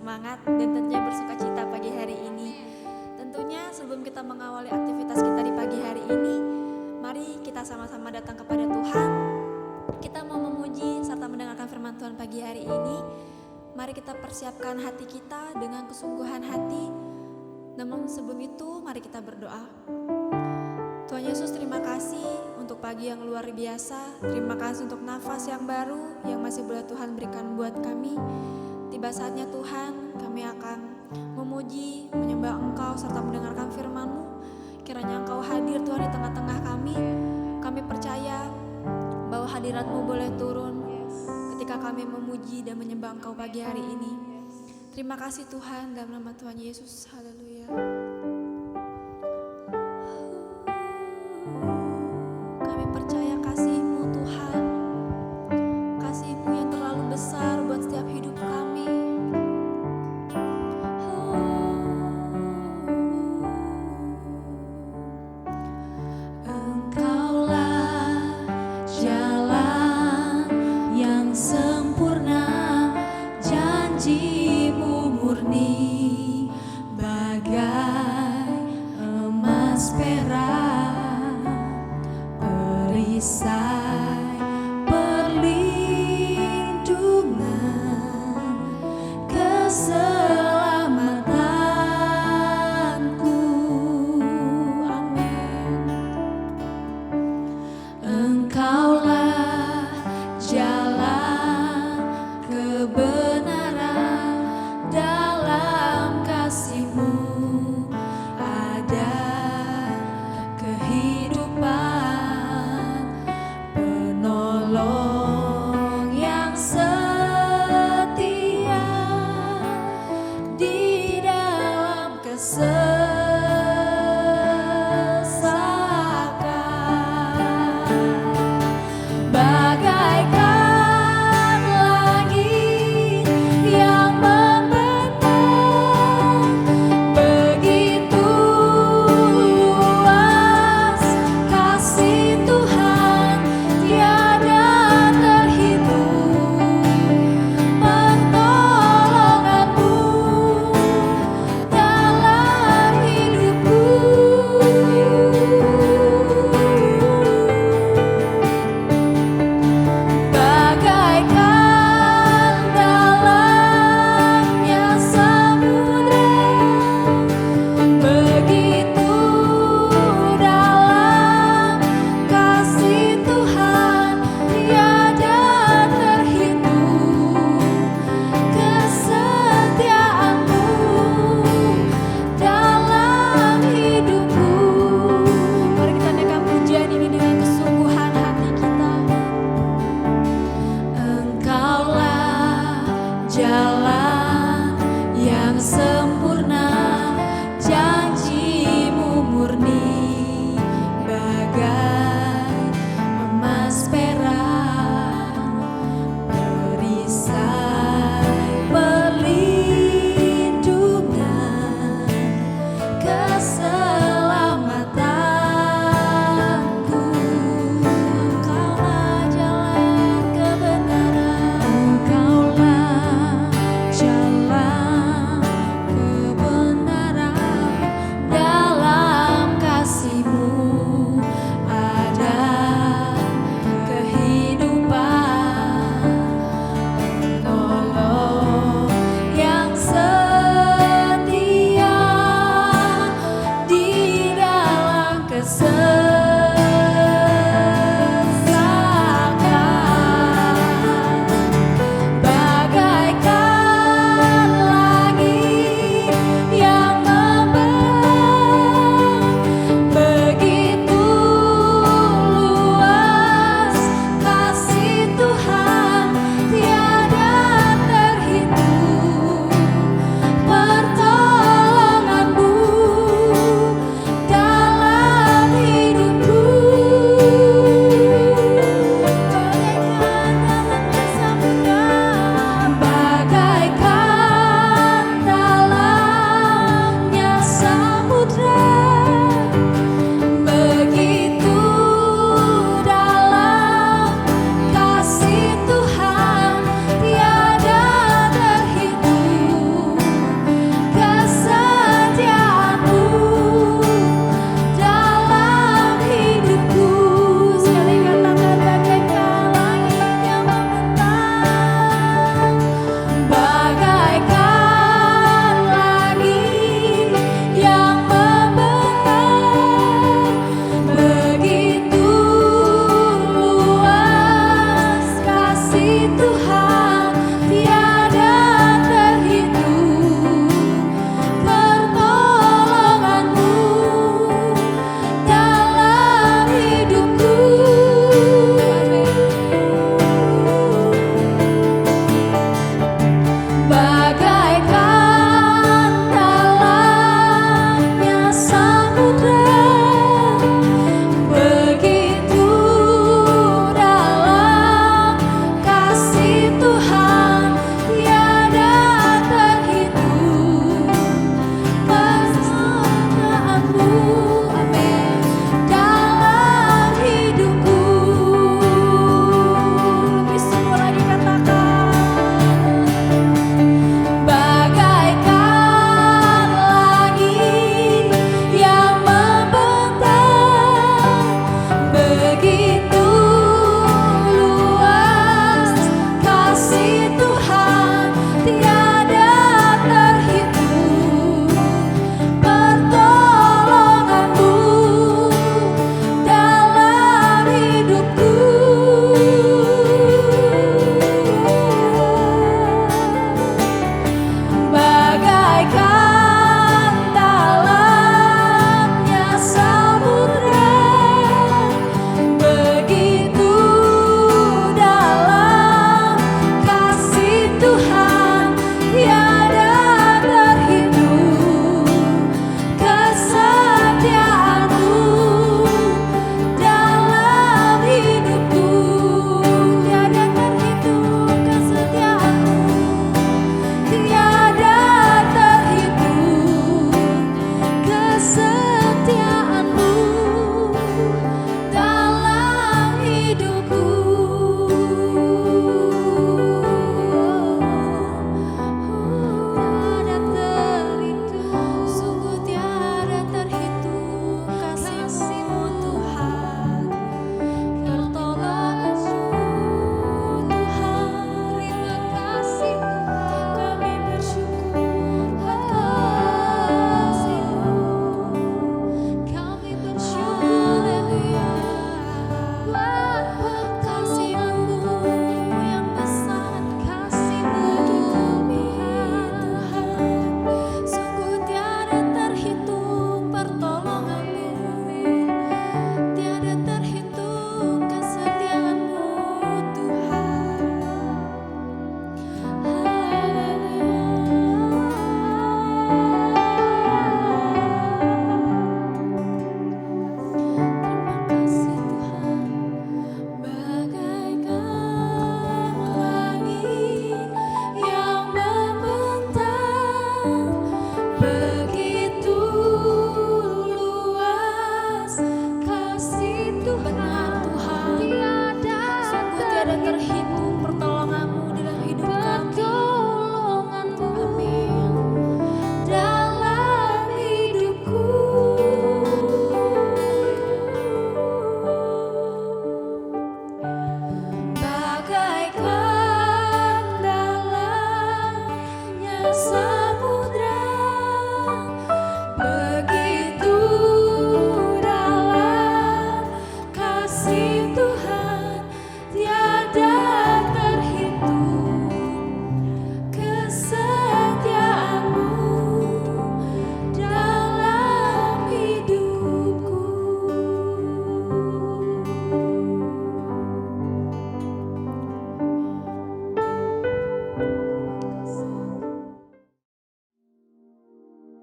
bersemangat dan tentunya bersuka cita pagi hari ini. Tentunya sebelum kita mengawali aktivitas kita di pagi hari ini, mari kita sama-sama datang kepada Tuhan. Kita mau memuji serta mendengarkan firman Tuhan pagi hari ini. Mari kita persiapkan hati kita dengan kesungguhan hati. Namun sebelum itu, mari kita berdoa. Tuhan Yesus, terima kasih untuk pagi yang luar biasa. Terima kasih untuk nafas yang baru yang masih boleh Tuhan berikan buat kami. Tiba saatnya Tuhan, kami akan memuji, menyembah Engkau serta mendengarkan firman-Mu. Kiranya Engkau hadir Tuhan di tengah-tengah kami. Kami percaya bahwa hadirat-Mu boleh turun ketika kami memuji dan menyembah Engkau pagi hari ini. Terima kasih Tuhan, dalam nama Tuhan Yesus. Haleluya. Kami percaya kasih-Mu Tuhan, kasih-Mu yang terlalu besar buat setiap hidup kami. Engkaulah jalan yang sempurna, janji-Mu murni bagai emas perak, perisai perlindungan, keselamatanku. Amin. Engkaulah jalan kebenaran, dalam kasih-Mu ada kehidupan, penolong yang setia di dalam kesesakan. Bagaikan langit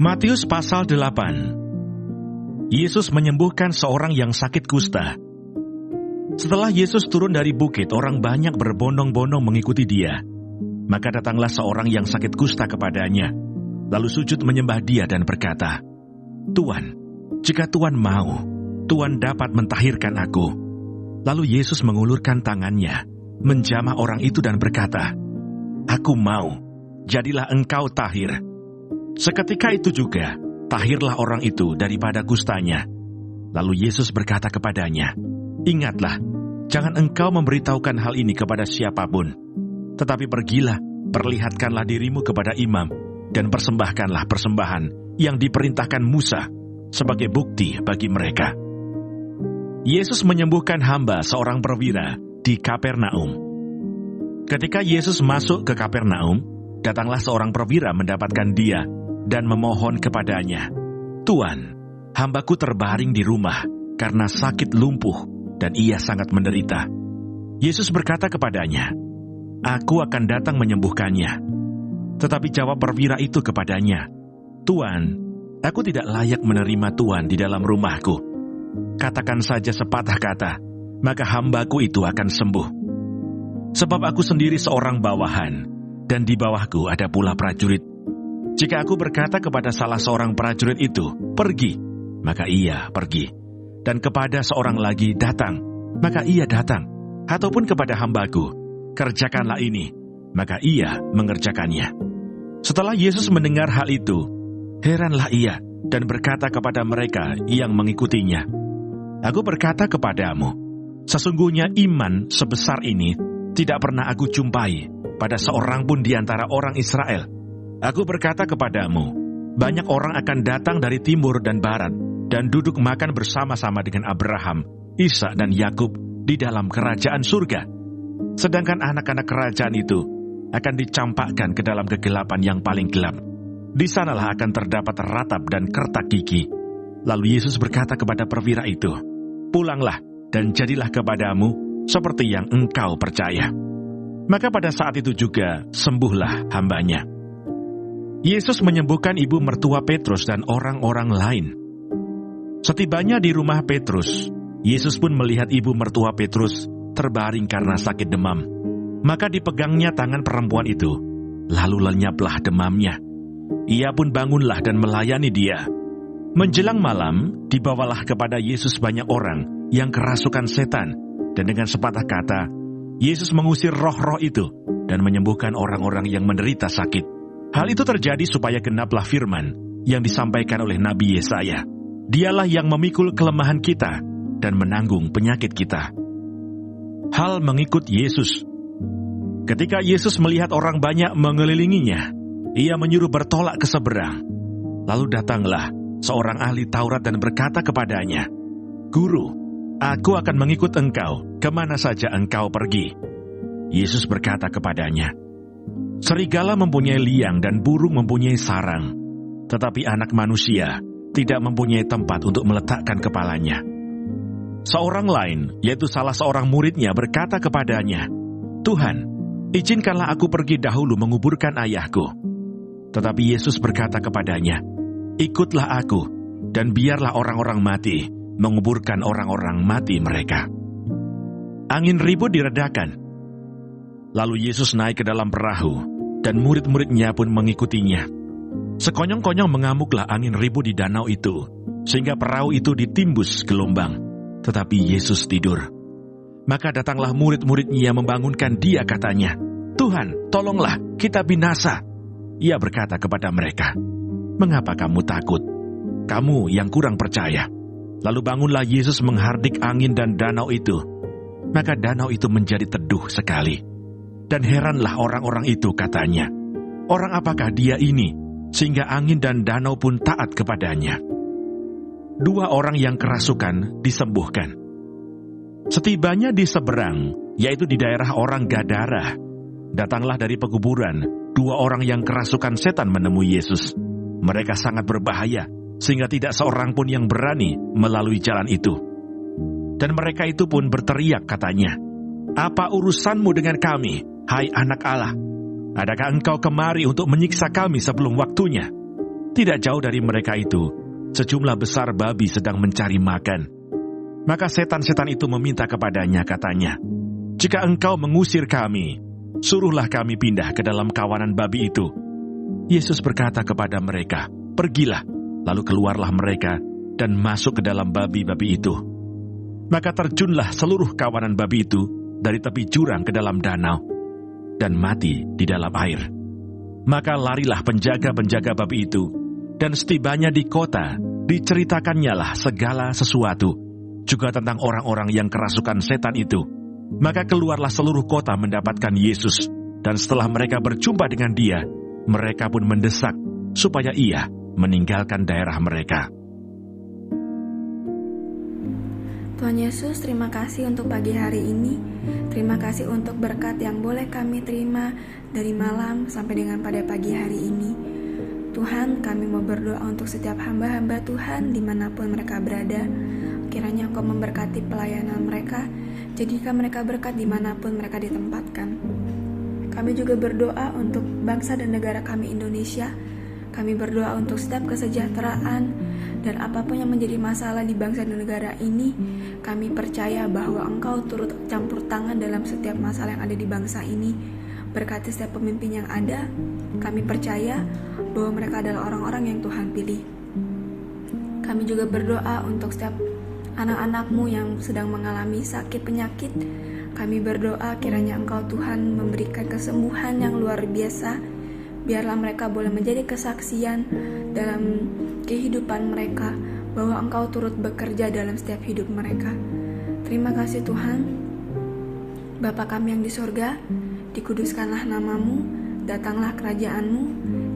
Matius pasal 8. Yesus menyembuhkan seorang yang sakit kusta. Setelah Yesus turun dari bukit, orang banyak berbondong-bondong mengikuti dia. Maka datanglah seorang yang sakit kusta kepadanya, lalu sujud menyembah dia dan berkata, "Tuan, jika Tuan mau, Tuan dapat mentahirkan aku." Lalu Yesus mengulurkan tangannya, menjamah orang itu dan berkata, "Aku mau, jadilah engkau tahir." Seketika itu juga, tahirlah orang itu daripada kustanya. Lalu Yesus berkata kepadanya, "Ingatlah, jangan engkau memberitahukan hal ini kepada siapapun. Tetapi pergilah, perlihatkanlah dirimu kepada imam, dan persembahkanlah persembahan yang diperintahkan Musa sebagai bukti bagi mereka." Yesus menyembuhkan hamba seorang perwira di Kapernaum. Ketika Yesus masuk ke Kapernaum, datanglah seorang perwira mendapatkan dia dan memohon kepadanya, "Tuan, hambaku terbaring di rumah karena sakit lumpuh dan ia sangat menderita." Yesus berkata kepadanya, "Aku akan datang menyembuhkannya." Tetapi jawab perwira itu kepadanya, "Tuan, aku tidak layak menerima Tuan di dalam rumahku. Katakan saja sepatah kata, maka hambaku itu akan sembuh. Sebab aku sendiri seorang bawahan, dan di bawahku ada pula prajurit. Jika aku berkata kepada salah seorang prajurit itu, 'Pergi,' maka ia pergi. Dan kepada seorang lagi, 'Datang,' maka ia datang. Ataupun kepada hambaku, 'Kerjakanlah ini,' maka ia mengerjakannya." Setelah Yesus mendengar hal itu, heranlah ia dan berkata kepada mereka yang mengikutinya, "Aku berkata kepadamu, sesungguhnya iman sebesar ini tidak pernah aku jumpai pada seorang pun di antara orang Israel. Aku berkata kepadamu, banyak orang akan datang dari timur dan barat dan duduk makan bersama-sama dengan Abraham, Ishak dan Yakub di dalam kerajaan surga. Sedangkan anak-anak kerajaan itu akan dicampakkan ke dalam kegelapan yang paling gelap. Di sanalah akan terdapat ratap dan kertak gigi." Lalu Yesus berkata kepada perwira itu, "Pulanglah dan jadilah kepadamu seperti yang engkau percaya." Maka pada saat itu juga sembuhlah hambanya. Yesus menyembuhkan ibu mertua Petrus dan orang-orang lain. Setibanya di rumah Petrus, Yesus pun melihat ibu mertua Petrus terbaring karena sakit demam. Maka dipegangnya tangan perempuan itu, lalu lenyaplah demamnya. Ia pun bangunlah dan melayani dia. Menjelang malam, dibawalah kepada Yesus banyak orang yang kerasukan setan, dan dengan sepatah kata, Yesus mengusir roh-roh itu dan menyembuhkan orang-orang yang menderita sakit. Hal itu terjadi supaya genaplah firman yang disampaikan oleh Nabi Yesaya. Dialah yang memikul kelemahan kita dan menanggung penyakit kita. Hal mengikut Yesus. Ketika Yesus melihat orang banyak mengelilinginya, ia menyuruh bertolak ke seberang. Lalu datanglah seorang ahli Taurat dan berkata kepadanya, "Guru, aku akan mengikut engkau kemana saja engkau pergi." Yesus berkata kepadanya, "Serigala mempunyai liang dan burung mempunyai sarang, tetapi anak manusia tidak mempunyai tempat untuk meletakkan kepalanya." Seorang lain, yaitu salah seorang muridnya, berkata kepadanya, "Tuhan, izinkanlah aku pergi dahulu menguburkan ayahku." Tetapi Yesus berkata kepadanya, "Ikutlah aku, dan biarlah orang-orang mati menguburkan orang-orang mati mereka." Angin ribut diredakan. Lalu Yesus naik ke dalam perahu, dan murid-muridnya pun mengikutinya. Sekonyong-konyong mengamuklah angin ribut di danau itu, sehingga perahu itu ditimbus gelombang. Tetapi Yesus tidur. Maka datanglah murid-muridnya membangunkan dia, katanya, "Tuhan, tolonglah, kita binasa." Ia berkata kepada mereka, "Mengapa kamu takut? Kamu yang kurang percaya." Lalu bangunlah Yesus menghardik angin dan danau itu. Maka danau itu menjadi teduh sekali. Dan heranlah orang-orang itu, katanya, "Orang apakah dia ini, sehingga angin dan danau pun taat kepadanya?" 2 orang yang kerasukan disembuhkan. Setibanya di seberang, yaitu di daerah orang Gadara, datanglah dari pekuburan 2 orang yang kerasukan setan menemui Yesus. Mereka sangat berbahaya, sehingga tidak seorang pun yang berani melalui jalan itu. Dan mereka itu pun berteriak, katanya, "Apa urusanmu dengan kami, hai anak Allah? Adakah engkau kemari untuk menyiksa kami sebelum waktunya?" Tidak jauh dari mereka itu, sejumlah besar babi sedang mencari makan. Maka setan-setan itu meminta kepadanya, katanya, "Jika engkau mengusir kami, suruhlah kami pindah ke dalam kawanan babi itu." Yesus berkata kepada mereka, "Pergilah." Lalu keluarlah mereka dan masuk ke dalam babi-babi itu. Maka terjunlah seluruh kawanan babi itu dari tepi jurang ke dalam danau, dan mati di dalam air. Maka larilah penjaga-penjaga babi itu, dan setibanya di kota, diceritakannya segala sesuatu, juga tentang orang-orang yang kerasukan setan itu. Maka keluarlah seluruh kota mendapatkan Yesus, dan setelah mereka berjumpa dengan dia, mereka pun mendesak supaya ia meninggalkan daerah mereka. Tuhan Yesus, terima kasih untuk pagi hari ini. Terima kasih untuk berkat yang boleh kami terima dari malam sampai dengan pada pagi hari ini. Tuhan, kami mau berdoa untuk setiap hamba-hamba Tuhan dimanapun mereka berada. Kiranya Engkau memberkati pelayanan mereka, jadikan mereka berkat dimanapun mereka ditempatkan. Kami juga berdoa untuk bangsa dan negara kami Indonesia. Kami berdoa untuk setiap kesejahteraan dan apapun yang menjadi masalah di bangsa dan negara ini. Kami percaya bahwa Engkau turut campur tangan dalam setiap masalah yang ada di bangsa ini. Berkati setiap pemimpin yang ada. Kami percaya bahwa mereka adalah orang-orang yang Tuhan pilih. Kami juga berdoa untuk setiap anak-anak-Mu yang sedang mengalami sakit penyakit. Kami berdoa kiranya Engkau Tuhan memberikan kesembuhan yang luar biasa. Biarlah mereka boleh menjadi kesaksian dalam kehidupan mereka bahwa Engkau turut bekerja dalam setiap hidup mereka. Terima kasih Tuhan. Bapa kami yang di surga, dikuduskanlah nama-Mu, datanglah kerajaan-Mu,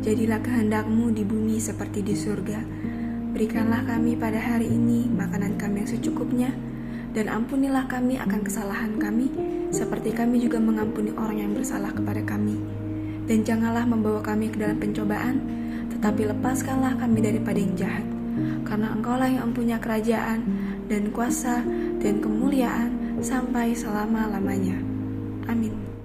jadilah kehendak-Mu di bumi seperti di surga. Berikanlah kami pada hari ini makanan kami yang secukupnya, dan ampunilah kami akan kesalahan kami, seperti kami juga mengampuni orang yang bersalah kepada kami. Dan janganlah membawa kami ke dalam pencobaan, tetapi lepaskanlah kami daripada yang jahat. Karena Engkaulah yang mempunyai kerajaan, dan kuasa, dan kemuliaan, sampai selama-lamanya. Amin.